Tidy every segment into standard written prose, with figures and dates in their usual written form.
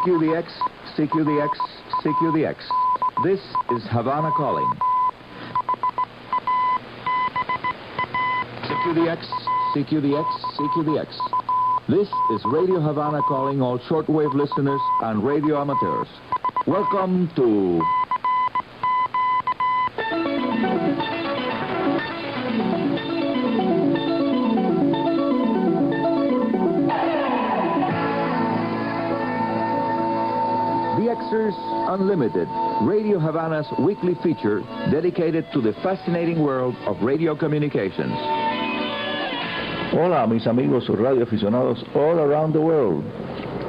CQDX, CQDX, CQDX. This is Havana calling. CQDX, CQDX, CQDX. This is Radio Havana calling all shortwave listeners and radio amateurs. Welcome to... DXers Unlimited, Radio Havana's weekly feature dedicated to the fascinating world of radio communications. Hola, mis amigos radio aficionados all around the world.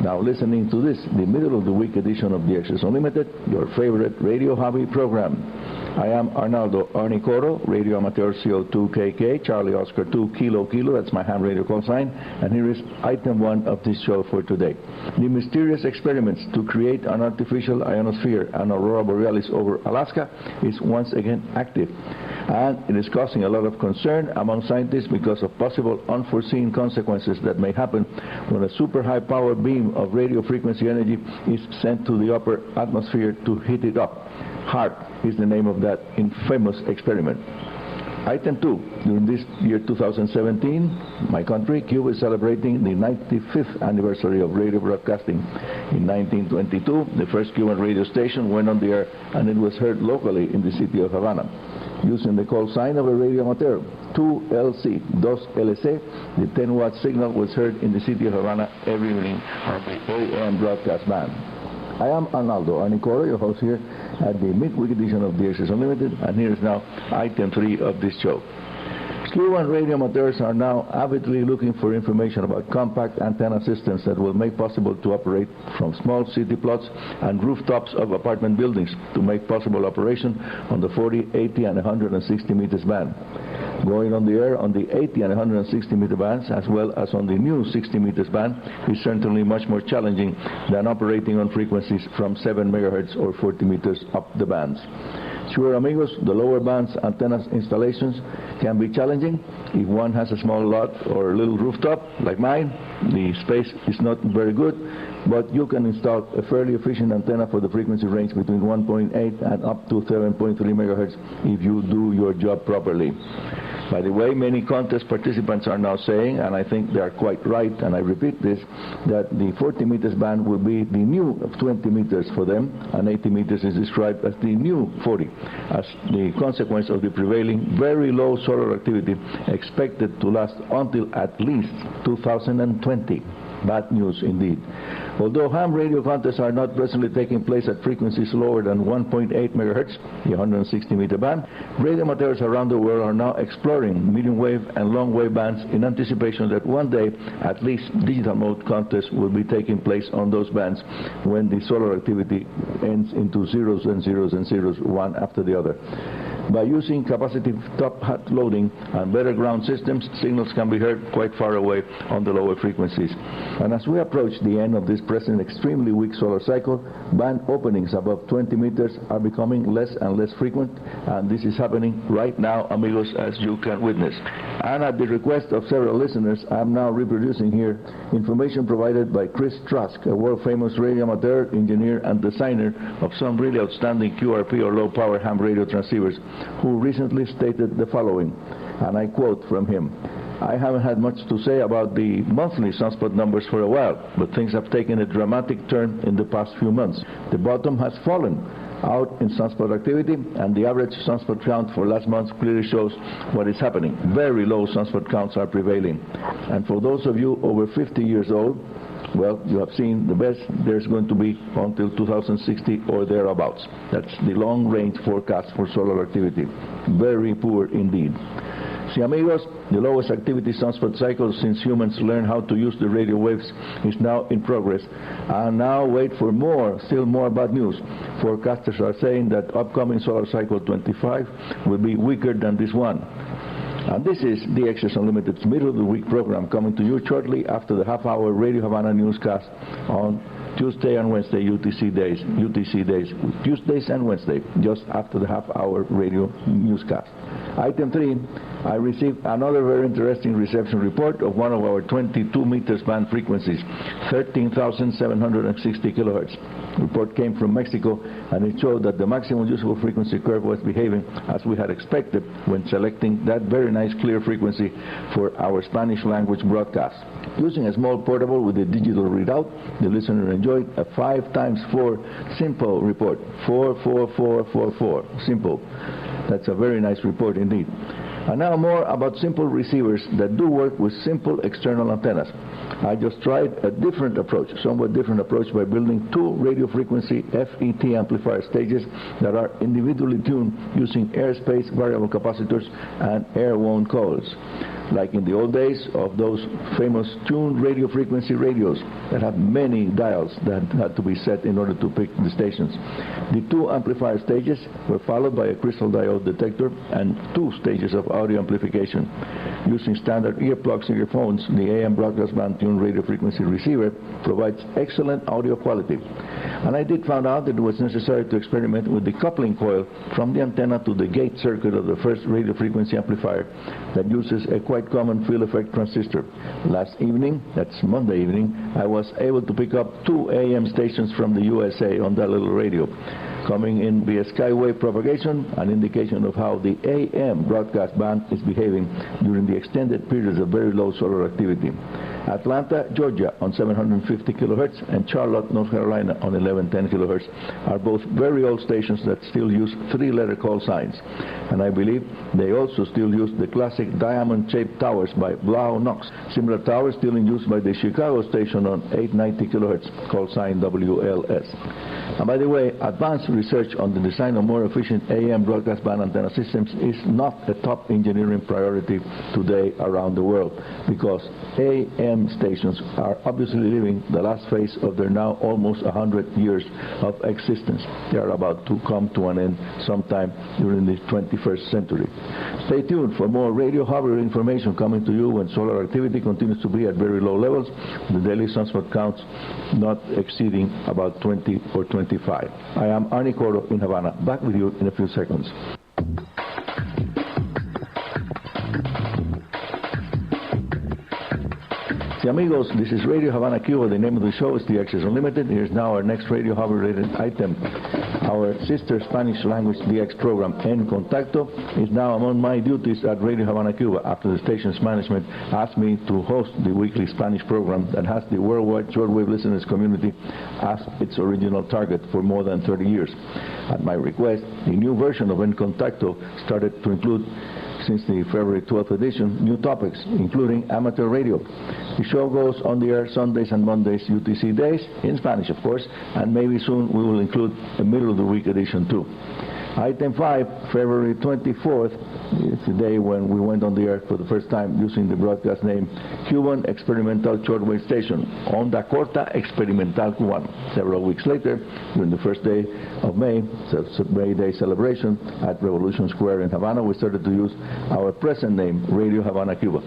Now listening to this, the middle of the week edition of DXers Unlimited, your favorite radio hobby program. I am Arnaldo Arnicoro, Radio Amateur CO2KK, Charlie Oscar 2 Kilo Kilo, that's my ham radio call sign, and here is item 1 of this show for today. The mysterious experiments to create an artificial ionosphere and aurora borealis over Alaska is once again active, and it is causing a lot of concern among scientists because of possible unforeseen consequences that may happen when a super high power beam of radio frequency energy is sent to the upper atmosphere to heat it up. HAARP is the name of that infamous experiment. Item 2. During this year 2017, my country, Cuba, is celebrating the 95th anniversary of radio broadcasting. In 1922, the first Cuban radio station went on the air, and it was heard locally in the city of Havana. Using the call sign of a radio amateur, 2LC, 2LC, the 10-watt signal was heard in the city of Havana every evening on the AM broadcast band. I am Arnaldo Arnicoro, your host here at the midweek edition of DXers Unlimited, and here is now item 3 of this show. Cuban radio amateurs are now avidly looking for information about compact antenna systems that will make possible to operate from small city plots and rooftops of apartment buildings to make possible operation on the 40, 80, and 160 meters band. Going on the air on the 80 and 160 meter bands as well as on the new 60 meters band is certainly much more challenging than operating on frequencies from 7 megahertz or 40 meters up the bands. Sure, amigos, the lower bands antenna installations can be challenging. If one has a small lot or a little rooftop like mine, the space is not very good, but you can install a fairly efficient antenna for the frequency range between 1.8 and up to 7.3 megahertz if you do your job properly. By the way, many contest participants are now saying, and I think they are quite right, and I repeat this, that the 40 meters band will be the new 20 meters for them, and 80 meters is described as the new 40, as the consequence of the prevailing very low solar activity expected to last until at least 2020. Bad news indeed. Although ham radio contests are not presently taking place at frequencies lower than 1.8 megahertz, the 160 meter band, radio amateurs around the world are now exploring medium wave and long wave bands in anticipation that one day at least digital mode contests will be taking place on those bands when the solar activity ends into zeros and zeros and zeros, one after the other. By using capacitive top hat loading and better ground systems, signals can be heard quite far away on the lower frequencies. And as we approach the end of this present extremely weak solar cycle, band openings above 20 meters are becoming less and less frequent, and this is happening right now, amigos, as you can witness. And at the request of several listeners, I am now reproducing here information provided by Chris Trask, a world-famous radio amateur, engineer, and designer of some really outstanding QRP or low-power ham radio transceivers, who recently stated the following, and I quote from him: "I haven't had much to say about the monthly sunspot numbers for a while, but things have taken a dramatic turn in the past few months. The bottom has fallen out in sunspot activity, and the average sunspot count for last month clearly shows what is happening. Very low sunspot counts are prevailing. And for those of you over 50 years old, well, you have seen the best there's going to be until 2060 or thereabouts. That's the long-range forecast for solar activity. Very poor indeed. See, amigos, the lowest activity sunspot cycle since humans learned how to use the radio waves is now in progress. And now wait for more, still more bad news. Forecasters are saying that upcoming solar cycle 25 will be weaker than this one. And this is DXers Unlimited's middle of the week program, coming to you shortly after the half-hour Radio Havana newscast on Tuesday and Wednesday UTC days, Tuesdays and Wednesday, just after the half-hour radio newscast. Item 3, I received another very interesting reception report of one of our 22 meters band frequencies, 13,760 kilohertz. The report came from Mexico, and it showed that the maximum usable frequency curve was behaving as we had expected when selecting that very nice clear frequency for our Spanish language broadcast. Using a small portable with a digital readout, the listener enjoyed a 5x4 simple report, 44444, simple. That's a very nice report indeed. And now more about simple receivers that do work with simple external antennas. I just tried a different approach, somewhat different approach, by building two radio frequency FET amplifier stages that are individually tuned using airspace variable capacitors and air-wound coils, like in the old days of those famous tuned radio frequency radios that have many dials that had to be set in order to pick the stations. The two amplifier stages were followed by a crystal diode detector and two stages of audio amplification. Using standard earplugs in earphones, the AM broadcast band tuned radio frequency receiver provides excellent audio quality. And I did find out that it was necessary to experiment with the coupling coil from the antenna to the gate circuit of the first radio frequency amplifier that uses a quite common field effect transistor. Last evening, that's Monday evening, I was able to pick up two AM stations from the USA on that little radio, coming in via skywave propagation, an indication of how the AM broadcast band is behaving during the extended periods of very low solar activity. Atlanta, Georgia on 750 kilohertz and Charlotte, North Carolina on 1110 kilohertz are both very old stations that still use three-letter call signs. And I believe they also still use the classic diamond-shaped towers by Blau Knox. Similar towers still in use by the Chicago station on 890 kilohertz, call sign WLS. And by the way, advanced research on the design of more efficient AM broadcast band antenna systems is not a top engineering priority today around the world, because AM stations are obviously living the last phase of their now almost 100 years of existence. They are about to come to an end sometime during the 21st century. Stay tuned for more radio hardware information coming to you when solar activity continues to be at very low levels, the daily sunspot counts not exceeding about 20 or 25. I am Arnie Coro in Havana. Back with you in a few seconds. Amigos, this is Radio Havana Cuba. The name of the show is DXers Unlimited. Here's now our next radio hobby-related item. Our sister Spanish language DX program, En Contacto, is now among my duties at Radio Havana Cuba after the station's management asked me to host the weekly Spanish program that has the worldwide shortwave listeners community as its original target for more than 30 years. At my request, the new version of En Contacto started to include, since the February 12th edition, new topics, including amateur radio. The show goes on the air Sundays and Mondays UTC days, in Spanish of course, and maybe soon we will include a middle-of-the-week edition too. Item 5, February 24th, it's the day when we went on the air for the first time using the broadcast name Cuban Experimental Shortwave Station, Onda Corta Experimental Cubano. Several weeks later, during the first day of May, May Day celebration at Revolution Square in Havana, we started to use our present name, Radio Havana Cuba.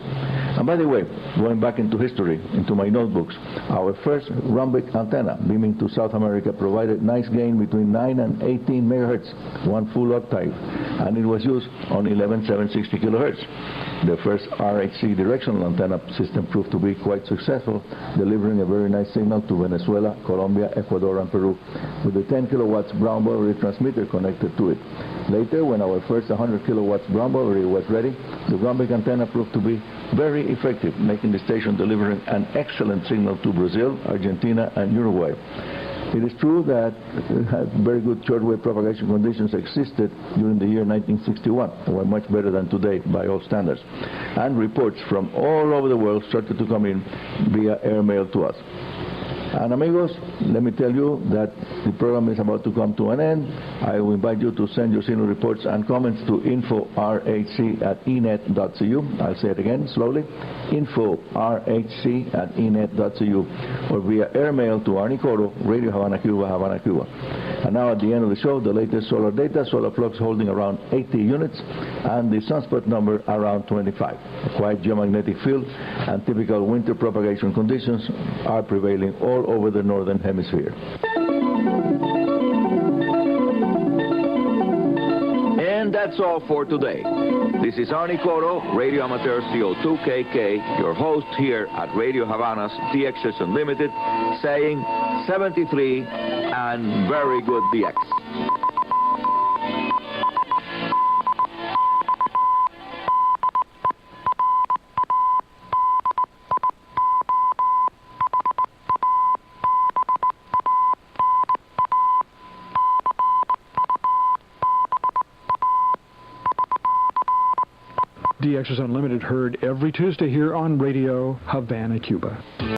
And by the way, going back into history, into my notebooks, our first rhombic antenna beaming to South America provided nice gain between 9 and 18 megahertz, one full octave, and it was used on 11760 kilohertz. The first RHC directional antenna system proved to be quite successful, delivering a very nice signal to Venezuela, Colombia, Ecuador, and Peru, with a 10 kilowatts Brown Boveri transmitter connected to it. Later, when our first 100 kilowatts Brown Boveri was ready, the rhombic antenna proved to be very effective, making the station delivering an excellent signal to Brazil, Argentina, and Uruguay. It is true that very good shortwave propagation conditions existed during the year 1961, and were much better than today by all standards. And reports from all over the world started to come in via airmail to us. And amigos, let me tell you that the program is about to come to an end. I will invite you to send your signal reports and comments to info.rhc@enet.cu. I'll say it again slowly, info.rhc@enet.cu, or via airmail to Arnie Coro, Radio Havana Cuba, Havana, Cuba. And now at the end of the show, the latest solar data, solar flux holding around 80 units, and the sunspot number around 25. A quiet geomagnetic field and typical winter propagation conditions are prevailing all over the northern hemisphere. And that's that's all for today. This is Arnie Coro, Radio Amateur CO2KK, your host here at Radio Havana's DXers Unlimited, saying 73 and very good DX. DXers Unlimited heard every Tuesday here on Radio Havana Cuba.